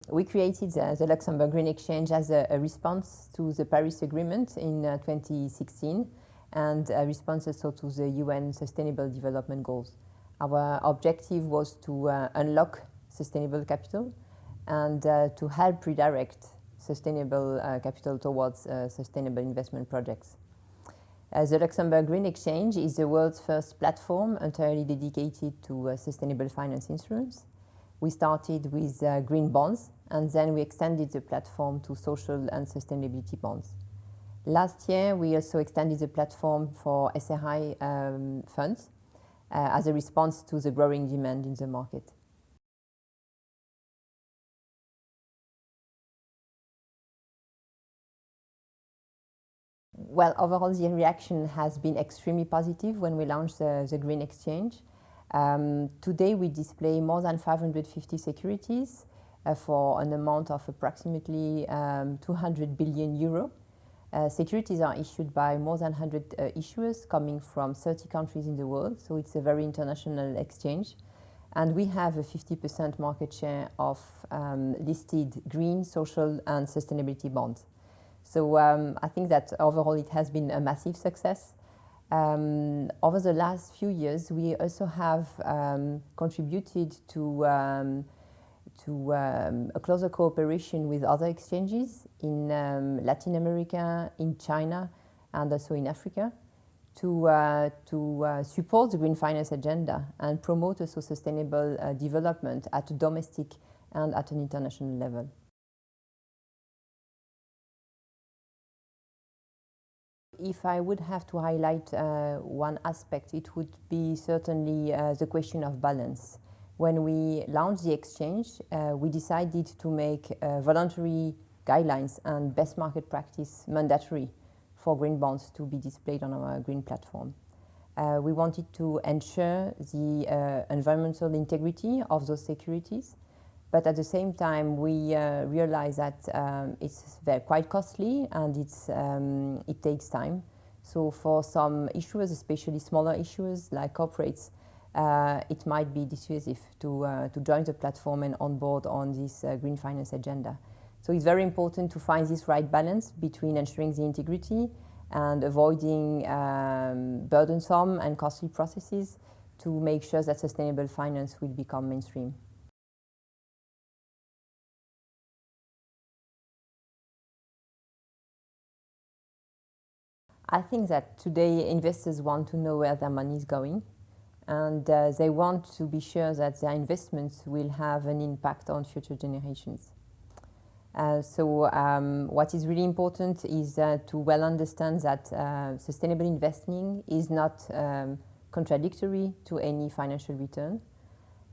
We created the Luxembourg Green Exchange as a response to the Paris Agreement in 2016 and a response also to the UN Sustainable Development Goals. Our objective was to unlock sustainable capital and to help redirect sustainable capital towards sustainable investment projects. The Luxembourg Green Exchange is the world's first platform entirely dedicated to sustainable finance instruments. We started with green bonds, and then we extended the platform to social and sustainability bonds. Last year, we also extended the platform for SRI funds as a response to the growing demand in the market. Well, overall, the reaction has been extremely positive when we launched the Green Exchange. Today, we display more than 550 securities for an amount of approximately 200 billion euro. Securities are issued by more than 100 issuers coming from 30 countries in the world, so it's a very international exchange. And we have a 50% market share of listed green, social, and sustainability bonds. So I think that overall it has been a massive success. Over the last few years, we also have contributed to a closer cooperation with other exchanges in Latin America, in China, and also in Africa to support the green finance agenda and promote also sustainable development at a domestic and at an international level. If I would have to highlight one aspect, it would be certainly the question of balance. When we launched the exchange, we decided to make voluntary guidelines and best market practice mandatory for green bonds to be displayed on our green platform. We wanted to ensure the environmental integrity of those securities, but at the same time, we realize that it's quite costly and it takes time. So for some issuers, especially smaller issuers like corporates, it might be dissuasive to join the platform and onboard on this green finance agenda. So it's very important to find this right balance between ensuring the integrity and avoiding burdensome and costly processes to make sure that sustainable finance will become mainstream. I think that today investors want to know where their money is going, and they want to be sure that their investments will have an impact on future generations. So what is really important is to well understand that sustainable investing is not contradictory to any financial return,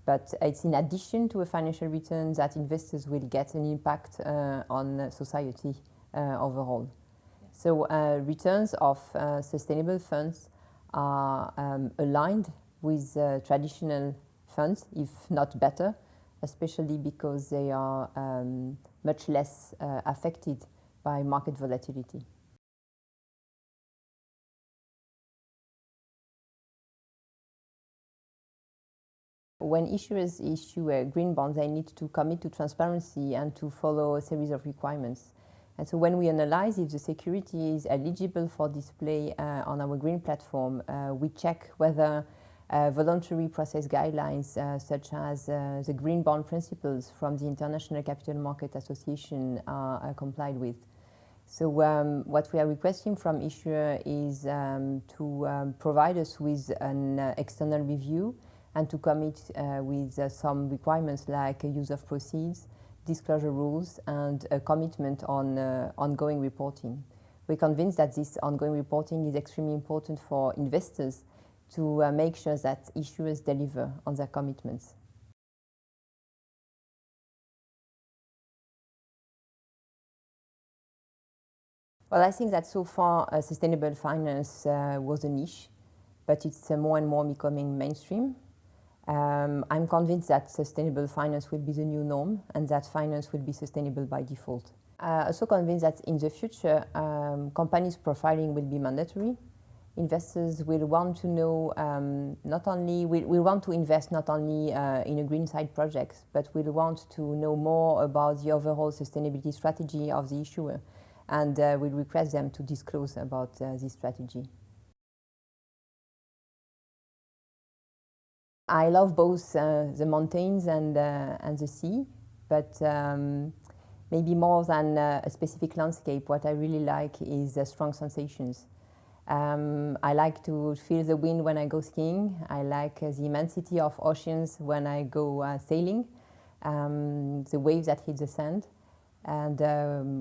but it's in addition to a financial return that investors will get an impact on society overall. So returns of sustainable funds are aligned with traditional funds, if not better, especially because they are much less affected by market volatility. When issuers issue green bonds, they need to commit to transparency and to follow a series of requirements. And so when we analyze if the security is eligible for display on our green platform, we check whether voluntary process guidelines such as the green bond principles from the International Capital Market Association are complied with. So what we are requesting from issuer is to provide us with an external review and to commit with some requirements like use of proceeds, disclosure rules, and a commitment on ongoing reporting. We're convinced that this ongoing reporting is extremely important for investors to make sure that issuers deliver on their commitments. Well, I think that so far sustainable finance was a niche, but it's more and more becoming mainstream. I'm convinced that sustainable finance will be the new norm and that finance will be sustainable by default. I'm also convinced that in the future, companies profiling will be mandatory. investors will want to know will want to invest not only in a green side project, but will want to know more about the overall sustainability strategy of the issuer, and will request them to disclose about this strategy. I love both the mountains and the sea, but maybe more than a specific landscape, what I really like is strong sensations. I like to feel the wind when I go skiing. I like the immensity of oceans when I go sailing, the waves that hit the sand. And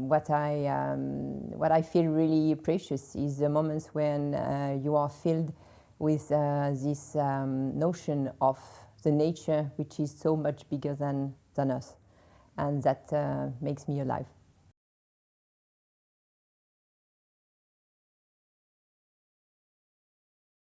what I feel really precious is the moments when you are filled with this notion of the nature, which is so much bigger than us. And that makes me alive.